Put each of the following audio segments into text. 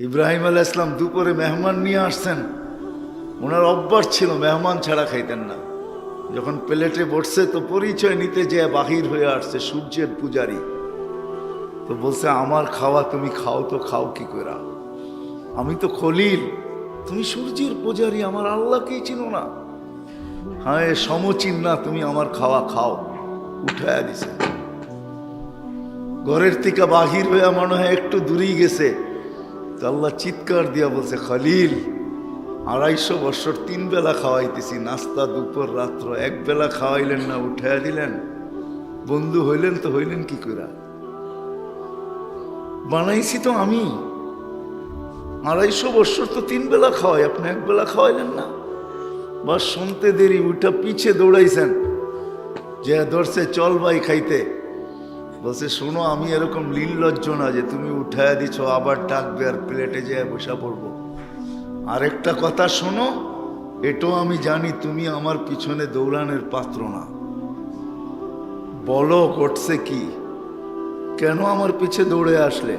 ইব্রাহিম আলাইহিস সালাম দুপুরে মেহমান নিয়ে আসছেন। ওনার অভ্যাস ছিল মেহমান ছাড়া খাইতেন না। যখন প্লেটে বসছে তো পরিচয় নিতে যে বাহির হয়ে আসছে সূর্যের পূজারী। তো বলছে, আমার খাওয়া তুমি খাও, তো খাও কি করে? আমি তো খলিল, তুমি সূর্যের পূজারী, আমার আল্লাহকেই চিনো না? হ্যাঁ, সমচিন না, তুমি আমার খাওয়া খাও। উঠায়া দিছে। ঘরের থেকে বাহির হয়ে মনে হয় একটু দূরেই গেছে, তো আল্লাহ চিৎকার দিয়া বলছে, খলিল, 250 বছর 3 বেলা খাওয়াইতেছি, নাস্তা দুপুর রাত্র, এক বেলা খাওয়াইলেন না, উঠাইয়া দিলেন। বন্ধু হইলেন তো হইলেন কি করে? বানাইছি তো আমি, 250 বছর তো 3 বেলা খাওয়াই, আপনি এক বেলা খাওয়াইলেন না। বাস শুনতে দেরি, উঠা পিছে দৌড়াইছেন, যে ধরছে চল ভাই খাইতে। বলছে, শোনো, আমি এরকম নির্লজ্জ না যে তুমি উঠাইয়া দিছ আবার ডাকবে আর প্লেটে যেয়ে বসা পড়বো। আরেকটা কথা শোনো, এটাও আমি জানি তুমি আমার পিছনে দৌড়ানোর পাত্র না। বলো ঘটছে কি, কেন আমার পিছে দৌড়ে আসলে?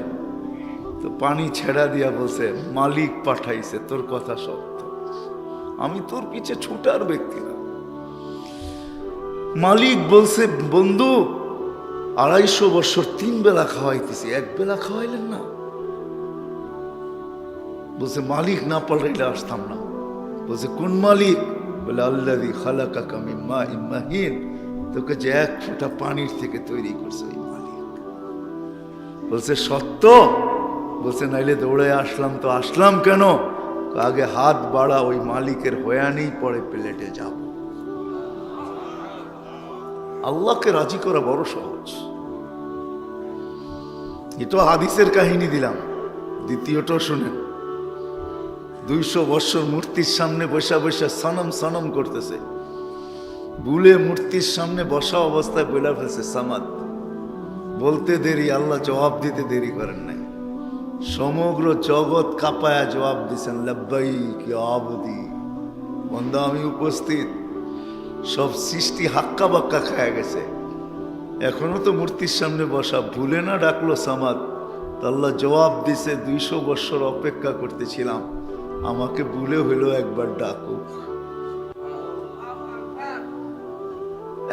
তো পানি ছেড়া দিয়া বলছে, মালিক পাঠাইছে, তোর কথা সত্য, আমি তোর পিছে ছুটার ব্যক্তি না। মালিক বলছে, বন্ধু, 250 বছর 3 বেলা খাওয়াইতেছি, এক বেলা খাওয়াইলেন না। বলছে, মালিক না পাল্টাইলে আসতাম না। বলছে, কোন মালিক? বলে, আল্লাযী খালাকাকা মিন মাইন মাহিন, তোকে যে এক ফোঁটা পানির থেকে তৈরি করছে ওই মালিক। বলছে, সত্য? বলছে, নাইলে দৌড়ে আসলাম তো আসলাম কেন? আগে হাত বাড়া, ওই মালিকের হয়ানেই পরে প্লেটে যাব। আল্লাহকে রাজি করা বড় সহজ। এটা হাদিসের কাহিনী দিলাম। দ্বিতীয়টা শুনেন। 200 বছর মূর্তির সামনে বসা বসা সনম সনম করতেছে। ভুলে মূর্তির সামনে বসা অবস্থায় বলে ফেলছে সামাদ। বলতে দেরি, আল্লাহ জবাব দিতে দেরি করেন নাই। সমগ্র জগৎ কাঁপায়া জবাব দিচ্ছেন, লাব্বাইক ইয়া আবদি। বন্দা, আমি উপস্থিত। সব সৃষ্টি হাক্কা বাক্কা খায়া গেছে, এখনো তো মূর্তির সামনে বসা। ভুলে না ডাকলো সামাদ। আল্লাহ জবাব দিছে, 200 বছর অপেক্ষা করতেছিলাম, আমাকে ভুলে হইলো একবার ডাকুক,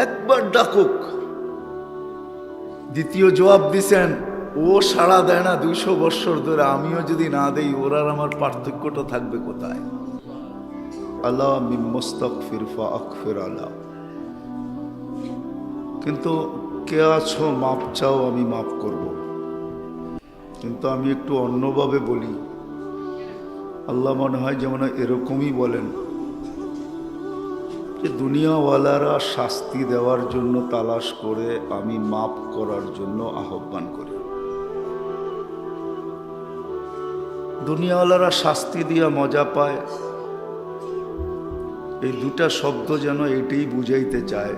একবার ডাকুক। দ্বিতীয় জবাব দিছেন, ও সাড়া দেয় না 200 বছর ধরে, আমিও যদি না দেই, ওর আর আমার পার্থক্যটা থাকবে কোথায়? আল্লাহ মিন মুস্তাগফির ফাগফির আলা। কিন্তু কে আছো, মাপ চাও, আমি মাফ করব। কিন্তু আমি একটু অন্যভাবে বলি। আল্লাহ মনে হয় যেমন এরকমই বলেন যে দুনিয়াওয়ালারা শাস্তি দেওয়ার জন্য তালাশ করে, আমি মাফ করার জন্য আহ্বান করি। দুনিয়াওয়ালারা শাস্তি দিয়া মজা পায়, এই দুটা শব্দ যেন এটাই বুঝাইতে চায়।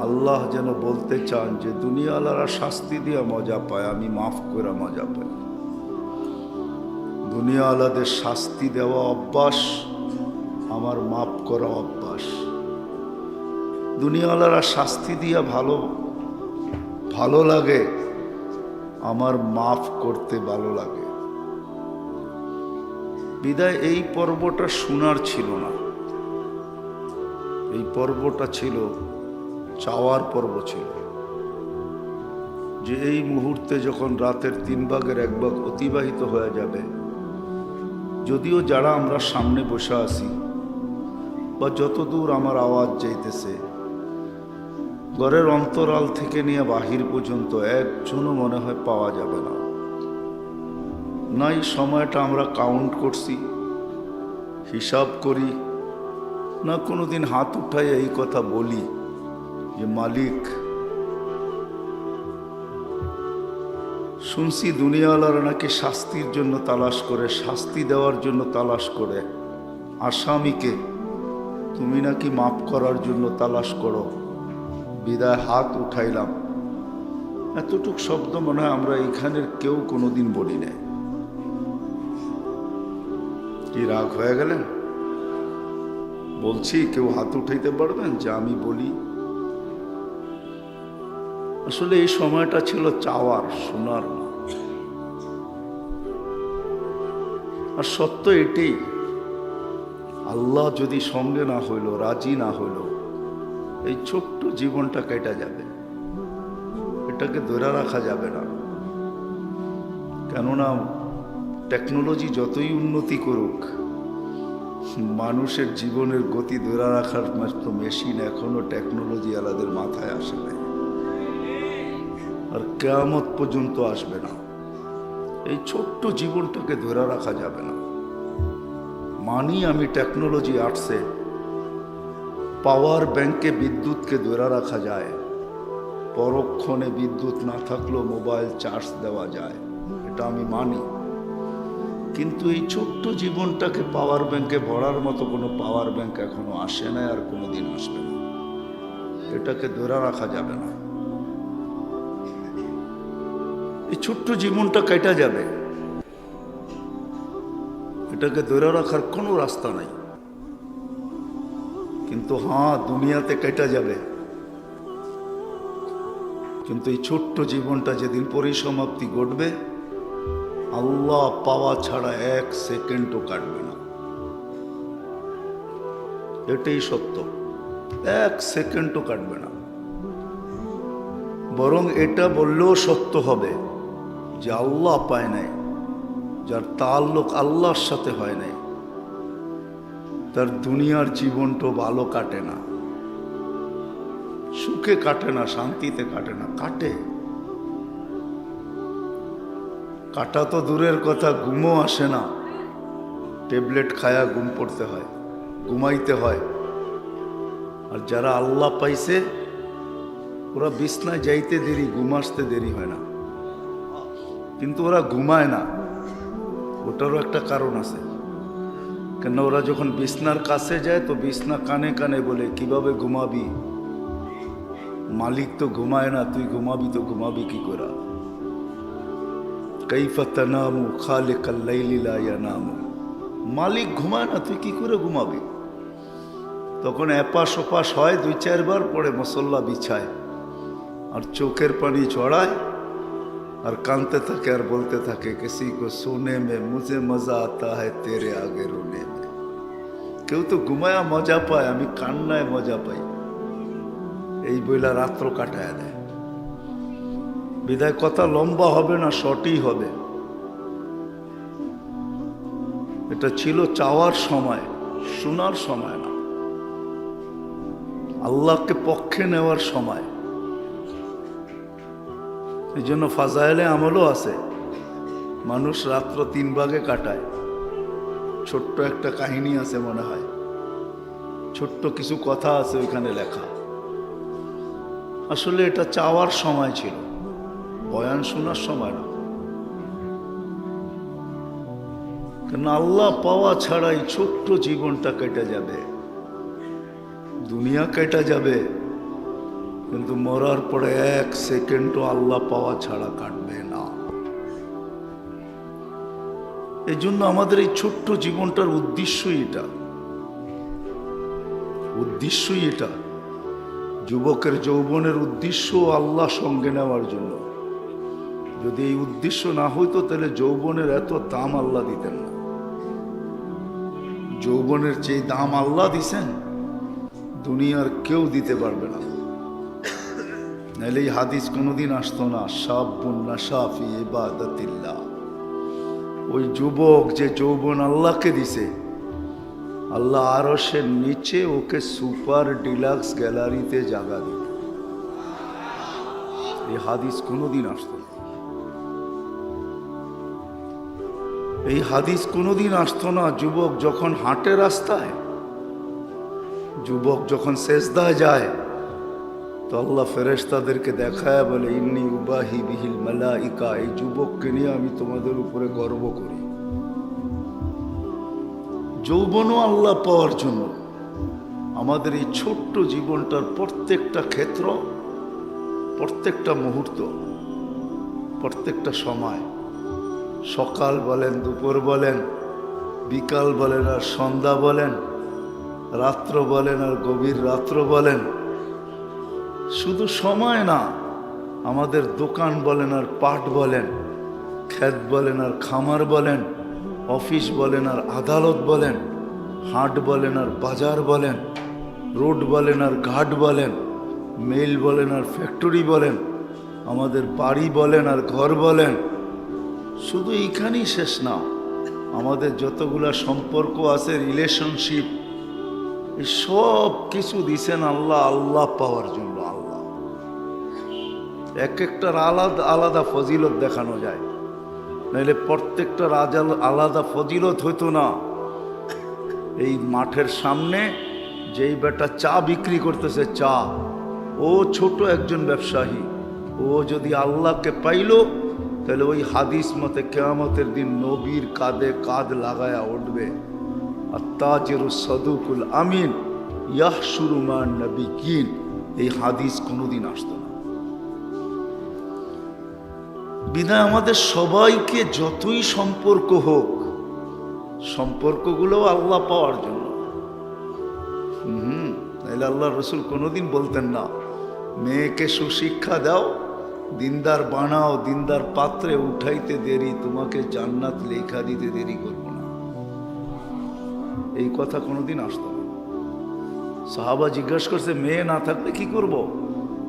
আল্লাহ যেন বলতে চান যে দুনিয়াওয়ালারা শাস্তি দিয়া মজা পায়, আমি মাফ করে মজা পাই। দুনিয়াওয়ালাদের শাস্তি দেওয়া অভ্যাস, আমার মাফ করা অভ্যাস। দুনিয়াওয়ালারা শাস্তি দিয়া ভালো ভালো লাগে, আমার মাফ করতে ভালো লাগে। বিদায় এই পর্বটা শোনার ছিল না, এই পর্বটা ছিল চাওয়ার পর্ব ছিল। যে এই মুহূর্তে যখন রাতের 3 ভাগের 1 ভাগ অতিবাহিত হয়ে যাবে, যদিও যারা আমরা সামনে বসে আছি বা যতদূর আমার আওয়াজ যাইতেছে, ঘরের অন্তরাল থেকে নিয়ে বাহির পর্যন্ত একজনও মনে হয় পাওয়া যাবে না। নাই সময়টা আমরা কাউন্ট করছি, হিসাব করি না, কোনোদিন হাত উঠাই এই কথা বলি যে মালিক। শুনছি দুনিয়াওয়ালারা নাকি শাস্তির জন্য তালাশ করে, শাস্তি দেওয়ার জন্য তালাশ করে। আসামিকে তুমি নাকি মাফ করার জন্য তালাশ করো, বিদায় হাত উঠাইলাম। এতটুক শব্দ মনে হয় আমরা এখানের কেউ কোনোদিন বলি নাই। কি রাগ হয়ে গেলেন? বলছি, কেউ হাত উঠাইতে পারবেন যে আমি বলি? আসলে এই সময়টা ছিল চাওয়ার, শোনার না। আর সত্য এটাই, আল্লাহ যদি সঙ্গে না হইল, রাজি না হইল, এই ছোট্ট জীবনটা কেটে যাবে, এটাকে ধরে রাখা যাবে না। কেননা টেকনোলজি যতই উন্নতি করুক, মানুষের জীবনের গতি ধরে রাখার মতো মেশিন এখনো টেকনোলজি আলাদের মাথায় আসে নাই, আর কিয়ামত পর্যন্ত আসবে না। এই ছোট্ট জীবনটাকে ধরে রাখা যাবে না। মানি আমি টেকনোলজি আসছে, পাওয়ার ব্যাংকে বিদ্যুৎকে ধরে রাখা যায়, পরক্ষণে বিদ্যুৎ না থাকলেও মোবাইল চার্জ দেওয়া যায়, এটা আমি মানি। কিন্তু এই ছোট্ট জীবনটাকে পাওয়ার ব্যাংকে ভরার মতো কোনো পাওয়ার ব্যাংক এখনো আসে না, আর কোনোদিন আসবে না। এটাকে ধরে রাখা যাবে না। এই ছোট্ট জীবনটা কেটে যাবে, এটাকে ধরে রাখার কোনো রাস্তা নাই। কিন্তু হ্যাঁ, দুনিয়াতে কেটে যাবে, কিন্তু এই ছোট্ট জীবনটা যেদিন পরিসমাপ্তি ঘটবে, আল্লাহ পাওয়া ছাড়া এক সেকেন্ডও কাটবে না। এটাই সত্য, এক সেকেন্ডও কাটবে না। বরং এটা বললেও সত্য হবে যে আল্লাহ পায় নাই, যার তাল্লুক আল্লাহর সাথে হয় নাই, তার দুনিয়ার জীবনটা ভালো কাটে না, সুখে কাটে না, শান্তিতে কাটে না। কাটা তো দূরের কথা, ঘুমও আসে না। ট্যাবলেট খায়া ঘুম পড়তে হয়, ঘুমাইতে হয়। আর যারা আল্লাহ পাইছে, ওরা বিছনায় যাইতে দেরি, ঘুম আসতে দেরি হয় না। কিন্তু ওরা ঘুমায় না, ওটারও একটা কারণ আছে। কেন ওরা যখন বিছনার কাছে যায়, তো বিছনা কানে কানে বলে, কিভাবে ঘুমাবি, মালিক তো ঘুমায় না, তুই ঘুমাবি তো ঘুমাবি কি করে? কাইফা তানামু খালিকাল লাইলি লা ইয়ানামু, মালিক ঘুমায় না, তুই কি করে ঘুমাবি? তখন এপাশ ওপাশ হয়, 2-4 বার পরে মুসল্লা বিছায়, আর চোখের পানি ছড়ায়, আর কাঁদতে থাকে, আর বলতে থাকে, কিসি কো সোনে মে মুঝে মজা আতা হ্যায় তেরে আগে রোনে মে। কেউ তো ঘুমায়া মজা পায়, আমি কান্নায় মজা পাই। এই বইলা রাত্র কাটায় দেয়। বিদায় কথা লম্বা হবে না, শর্টই হবে। এটা ছিল চাওয়ার সময়, শোনার সময় না, আল্লাহকে পক্ষে নেওয়ার সময়। এই জন্য ফাজাইলে আমলও আছে, মানুষ রাত্র 3 ভাগে কাটায়। ছোট্ট একটা কাহিনী আছে মনে হয়, ছোট্ট কিছু কথা আছে ওইখানে লেখা। আসলে এটা চাওয়ার সময় ছিল, বয়ান শোনার সময় না। কেন আল্লাহ পাওয়া ছাড়া এই ছোট্ট জীবনটা কেটে যাবে, দুনিয়া কেটে যাবে, কিন্তু মরার পরে 1 সেকেন্ডও আল্লাহ পাওয়া ছাড়া কাটবে না। এই জন্য আমাদের এই ছোট্ট জীবনটার উদ্দেশ্যই এটা। যুবকের যৌবনের উদ্দেশ্য আল্লাহ সঙ্গে নেওয়ার জন্য। যদি এই উদ্দেশ্য না হইতো, তাহলে যৌবনের এত দাম আল্লাহ দিতেন না। যৌবনের যে দাম আল্লাহ দিছেন, দুনিয়ার কেউ দিতে পারবে না। নাহলে এই হাদিস কোনোদিন আসতো না, শাবুন নাশা ফি ইবাদাতিল্লাহ। ওই যুবক যে যৌবন আল্লাহকে দিছে, আল্লাহ আরশের নিচে ওকে সুপার ডিলাক্স গ্যালারিতে জায়গা দিল। এই হাদিস কোনোদিন আসতো না, এই হাদিস কোনোদিন আসতো না। যুবক যখন হাঁটে রাস্তায়, যুবক যখন সেজদায় যায়, তো আল্লাহ ফেরেশতাদেরকে দেখায় বলে, ইন্নী উবাহি বিহিল মালাইকা, এই যুবককে নিয়ে আমি তোমাদের উপরে গর্ব করি। যৌবনও আল্লাহ পাওয়ার জন্য আমাদের এই ছোট্ট জীবনটার প্রত্যেকটা ক্ষেত্র, প্রত্যেকটা মুহূর্ত, প্রত্যেকটা সময়, সকাল বলেন, দুপুর বলেন, বিকাল বলেন আর সন্ধ্যা বলেন, রাত্র বলেন আর গভীর রাত্র বলেন, শুধু সময় না, আমাদের দোকান বলেন আর পাট বলেন, ক্ষেত বলেন আর খামার বলেন, অফিস বলেন আর আদালত বলেন, হাট বলেন আর বাজার বলেন, রোড বলেন আর ঘাট বলেন, মেল বলেন আর ফ্যাক্টরি বলেন, আমাদের বাড়ি বলেন আর ঘর বলেন, শুধু এইখানেই শেষ না। আমাদের যতগুলা সম্পর্ক আছে, রিলেশনশিপ, এই সব কিছু দিছেন আল্লাহ আল্লাহ পাওয়ার জন্য। আল্লাহ এক একটার আলাদা আলাদা ফজিলত দেখানো যায়, নাইলে প্রত্যেকটার আলাদা ফজিলত হইতো না। এই মাঠের সামনে যেই বেটা চা বিক্রি করতেছে, চা, ও ছোট একজন ব্যবসায়ী, ও যদি আল্লাহকে পাইল তাহলে ওই হাদিস মতে কিয়ামতের দিন নবীর কাঁধে কাঁধ লাগায়া উঠবে। আত্তাজিরুস সাদুকুল আমিন ইয়াহশুরু মান নবিয়্যিন, এই হাদিস কোনোদিন আসতো না। বিধায় আমাদের সবাইকে যতই সম্পর্ক হোক, সম্পর্কগুলো আল্লাহ পাওয়ার জন্য। তাহলে আল্লাহ রসুল কোনোদিন বলতেন না মেয়েকে সুশিক্ষা দাও, দিনদার বানাও, দিনদার পাত্রে উঠাইতে দেরি, তোমাকে জান্নাত লেখা দিতে দেরি করবো না। এই কথা কোনোদিন আসতো না। সাহাবা জিজ্ঞাসা করছে মেয়ে না থাকলে কি করব?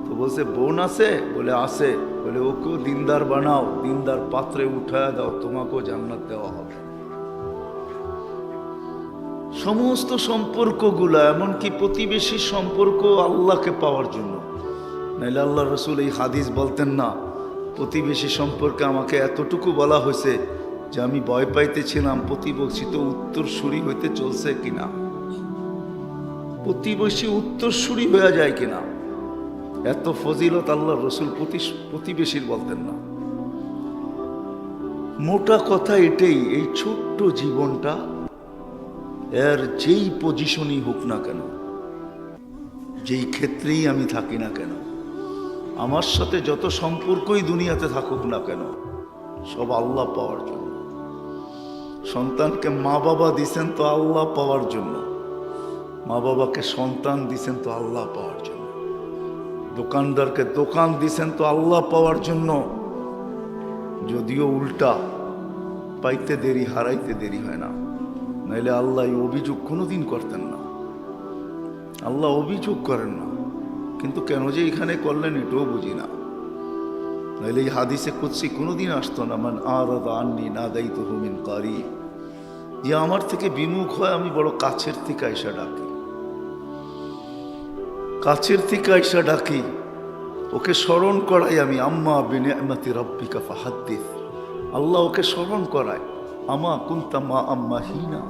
তো বলছে বোন আছে? বলে আছে। বলে ওকেও দিনদার বানাও, দিনদার পাত্রে উঠায় দাও, তোমাকেও জান্নাত দেওয়া হবে। সমস্ত সম্পর্কগুলা, এমনকি প্রতিবেশী সম্পর্ক আল্লাহকে পাওয়ার জন্য। নাইলে আল্লাহ রসুল এই হাদিস বলতেন না। প্রতিবেশী সম্পর্কে আমাকে এতটুকু বলা হয়েছে যে আমি ভয় পাইতেছিলাম প্রতিবেশী তো উত্তরসূরি হইতে চলছে কিনা, প্রতিবেশী উত্তরসূরি হয়ে যায় কিনা। এত ফজিলত আল্লাহ রসুল প্রতিবেশীর বলতেন না। মোটা কথা এটাই, এই ছোট্ট জীবনটা এর যেই পজিশনই হোক না কেন, যেই ক্ষেত্রেই আমি থাকি না কেন, আমার সাথে যত সম্পর্কই দুনিয়াতে থাকুক না কেন, সব আল্লাহ পাওয়ার জন্য। সন্তানকে মা বাবা দিছেন তো আল্লাহ পাওয়ার জন্য, মা বাবাকে সন্তান দিছেন তো আল্লাহ পাওয়ার জন্য, দোকানদারকে দোকান দিছেন তো আল্লাহ পাওয়ার জন্য। যদিও উল্টা, পাইতে দেরি হারাইতে দেরি হয় না। নাইলে আল্লাহ এই অভিযোগ কোনোদিন করতেন না। আল্লাহ অভিযোগ করেন না, কিন্তু কেন যে এখানে করলেন এটাও বুঝি না। নাইলে এই হাদিসে কুদসি কোনোদিন আসতো না, মান আরাদা আন্নি নাদাইতুহু মিন কারিব, যে আমার থেকে বিমুখ হয় আমি বড় কাছের থেকে আইসা ডাকি, কাছের থেকে আইসা ডাকি, ওকে স্মরণ করাই আমি। আম্মা বিনিআমাতি রাব্বিকা ফাহাদ্দিস, আল্লাহ ওকে স্মরণ করায়। আমা কুনতা মা আম্মা হিনা,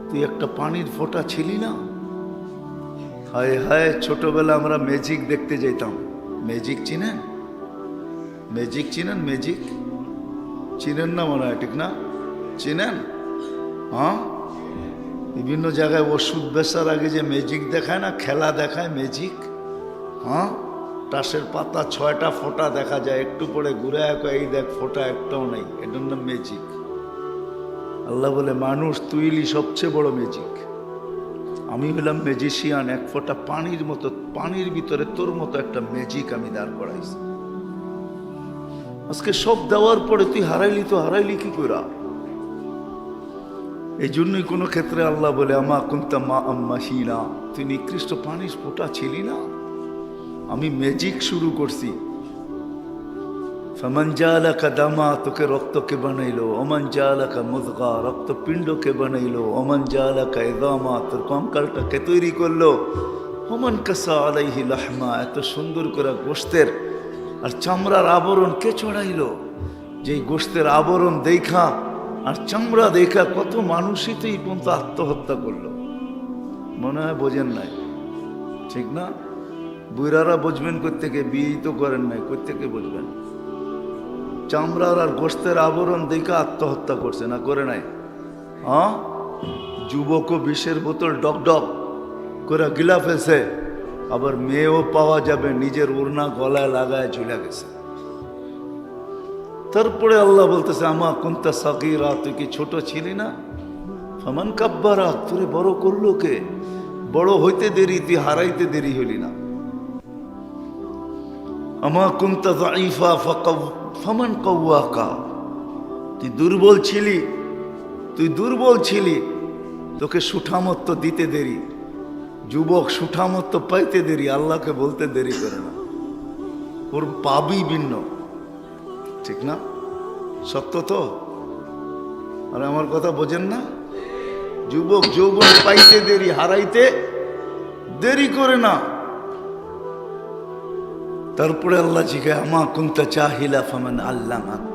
তুই একটা পানির ফোঁটা ছিলি না। হায় হায়, ছোটবেলা আমরা ম্যাজিক দেখতে যেতাম। ম্যাজিক চিনেন? ম্যাজিক চিনেন? ম্যাজিক চিনেন না মনে হয়, ঠিক না? চিনেন? হ্যাঁ, বিভিন্ন জায়গায় ওষুধ বেচার আগে যে ম্যাজিক দেখায় না, খেলা দেখায় ম্যাজিক। হ্যাঁ, তাসের পাতা 6টা ফোঁটা দেখা যায়, একটু পরে ঘুরে এই দেখ ফোঁটা একটাও নেই, এটার নাম ম্যাজিক। আল্লাহ বলে মানুষ তুইলি সবচেয়ে বড় ম্যাজিক, আমি হলাম ম্যাজিশিয়ান। এক ফোঁটা পানির মতো, পানির ভিতরে তোর মতো একটা ম্যাজিক আমি দাঁড় করাইছি। আজকে সব দেওয়ার পরে তুই হারাইলি, তো হারাইলি কি করে? এই জন্যই কোনো ক্ষেত্রে আল্লাহ বলে আমা কুনতা মা আম্মা হিনা, তুই নিকৃষ্ট পানির ফোঁটা ছিলি না, আমি ম্যাজিক শুরু করছি। ফামান জালাকা দামা, তোকে রক্তকে বানাইলো। ওমান জালাকা মুদগা, রক্তপিণ্ডকে বানাইলো। ওমান জালাকা ইদামা, তোর কঙ্কালটাকে তৈরি করলো। ওমান কাসা আলাইহি লাহমা, এত সুন্দর করে গোশতের আর চামড়ার আবরণ কে চড়াইলো? যেই গোশতের আবরণ দেখা আর চামড়া দেখা কত মানুষই তো এই পর্যন্ত আত্মহত্যা করলো। মনে হয় বোঝেন নাই, ঠিক না? বুড়ারা বুঝবেন কোত্থেকে, বিয়ে তো করেন নাই, কোত্থেকে বুঝবেন? চামড়ার আর গোশতের আবরণ দেখে আত্মহত্যা করছে না, করে নাই? হ্যাঁ, যুবকও বিষের বোতল ডক ডক করে গিলা ফেলছে, আবার মেয়েও পাওয়া যাবে নিজের ওড়না গলায় লাগায় ঝুলে গেছে। তারপরে আল্লাহ বলতেছে আমা কুনতা সাগীরা, তুই কি ছোট ছিলি না? ফামান কাব্বারা, তোরে বড় করলো কে? বড় হইতে দেরি, তুই হারাইতে দেরি হলি না। আমা কুনতা যায়ীফা ফামান কাওয়াকা, তুই দুর্বল ছিলি, তুই দুর্বল ছিলি, তোকে সুঠামত্ব দিতে দেরি, যুবক সুঠামত্ব পাইতে দেরি, আল্লাহকে বলতে দেরি করে না, ওর পাবি ভিন্ন। ঠিক না? সত্য তো? আর আমার কথা বোঝেন না? যুবক যৌবন পাইতে দেরি, হারাইতে দেরি করে না। তারপরে আল্লাহ জিজ্ঞাসা, আমা কুনতা চাহিলা ফামান আল্লামাক।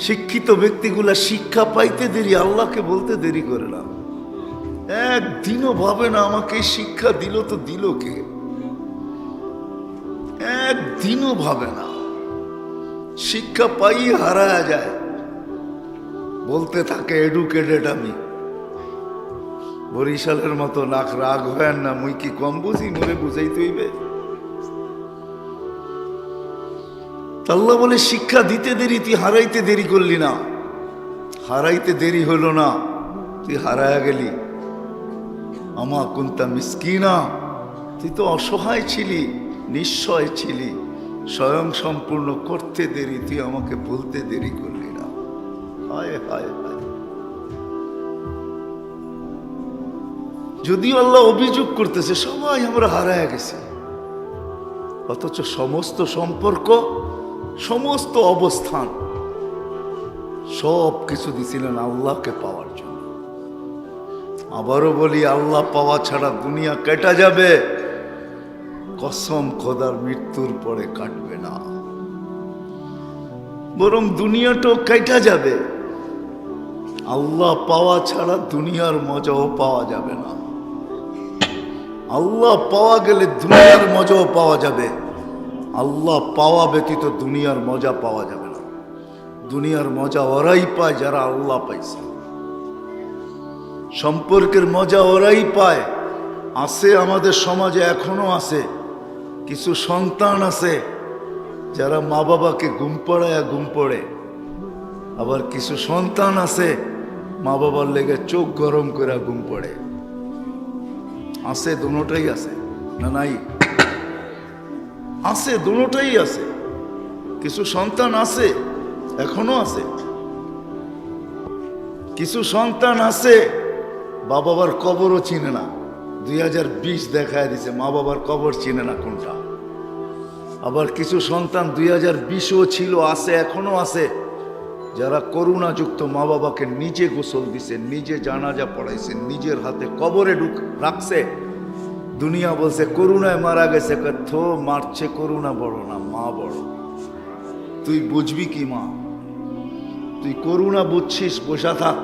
শিক্ষিত ব্যক্তিগুলা শিক্ষা পাইতে দেরি, আল্লাহকে বলতে দেরি করে না। একদিনও ভাবে না আমাকে শিক্ষা দিল তো দিল কে, একদিনও ভাবে না। শিক্ষা পাই হারায়া যায়, বলতে থাকে এডুকেটেড আমি। বরিশালের মতো নাক রাগ হয় না, মুই কি কম বুঝি, মনে বুঝাইতে হইবে। আল্লাহ বলে শিক্ষা দিতে দেরি, তুই হারাইতে দেরি করলি না। হারাইতে দেরি হলো না, তুই হারায়া গেলি। আমা কুনতা মিসকিনা, তুই তো অসহায় ছিলি, নিঃস্বয় ছিলি, স্বয়ং সম্পূর্ণ করতে দেরি, তুই আমাকে বলতে দেরি করলি না। হায় হায় হায়। যদিও আল্লাহ অভিযোগ করতেছে সবাই আমরা হারায়া গেছি, অথচ সমস্ত সম্পর্ক, সমস্ত অবস্থান, সব কিছু দিছিলেন আল্লাহকে পাওয়ার জন্য। আবারও বলি, আল্লাহ পাওয়া ছাড়া দুনিয়া কেটে যাবে, কসম খোদার, মৃত্যুর পরে কাটবে না, বরং দুনিয়াটাও কেটে যাবে। আল্লাহ পাওয়া ছাড়া দুনিয়ার মজাও পাওয়া যাবে না। আল্লাহ পাওয়া গেলে দুনিয়ার মজাও পাওয়া যাবে, আল্লাহ পাওয়া ব্যতীত দুনিয়ার মজা পাওয়া যাবে না। দুনিয়ার মজা ওরাই পায় যারা আল্লাহ পাইছে, সম্পর্কের মজা ওরাই পায়। আছে আমাদের সমাজে, এখনো আছে কিছু সন্তান আছে যারা মা বাবাকে ঘুম পড়ায় ঘুম পড়ে, আবার কিছু সন্তান আছে মা বাবার লেগে চোখ গরম করে ঘুম পড়ে। আছে, দুটোটাই আছে না? নাই? আছে, দুটোটাই আছে। কিছু সন্তান আছে, এখনো আছে। কিছু সন্তান আছে মা বাবার কবরও চিনে না। 2020 দেখায় দিছে, মা বাবার কবর চিনে না কোনটা। আবার কিছু সন্তান 2020ও ছিল, আছে, এখনো আছে, যারা করুণাযুক্ত মা বাবাকে নিজে গোসল দিছে, নিজে জানাজা পড়াইছে, নিজের হাতে কবরে রাখছে। দুনিয়া বলছে করুণায় মারা গেছে, থো মারছে, করুণা বড় না, মা বড়। তুই বুঝবি কি মা? তুই করুণা বুঝছিস, বসা থাক।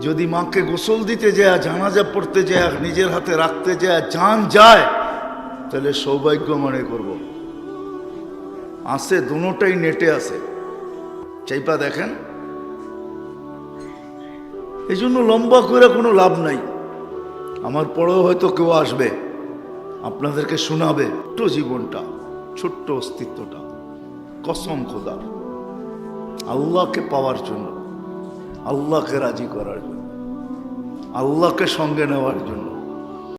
যদি মাকে গোসল দিতে যায়, জানাজা পড়তে যায়, নিজের হাতে রাখতে যায়, জান যায়, তাহলে সৌভাগ্য মনে করব। আছে, দুটোটাই নেটে আছে, চাইপা দেখেন। এই জন্য লম্বা করে কোনো লাভ নাই। আমার পরেও হয়তো কেউ আসবে, আপনাদেরকে শোনাবে ছোট্ট জীবনটা, ছোট্ট অস্তিত্বটা, কসম খোদার, আল্লাহকে পাওয়ার জন্য, আল্লাহকে রাজি করার জন্য, আল্লাহকে সঙ্গে নেওয়ার জন্য।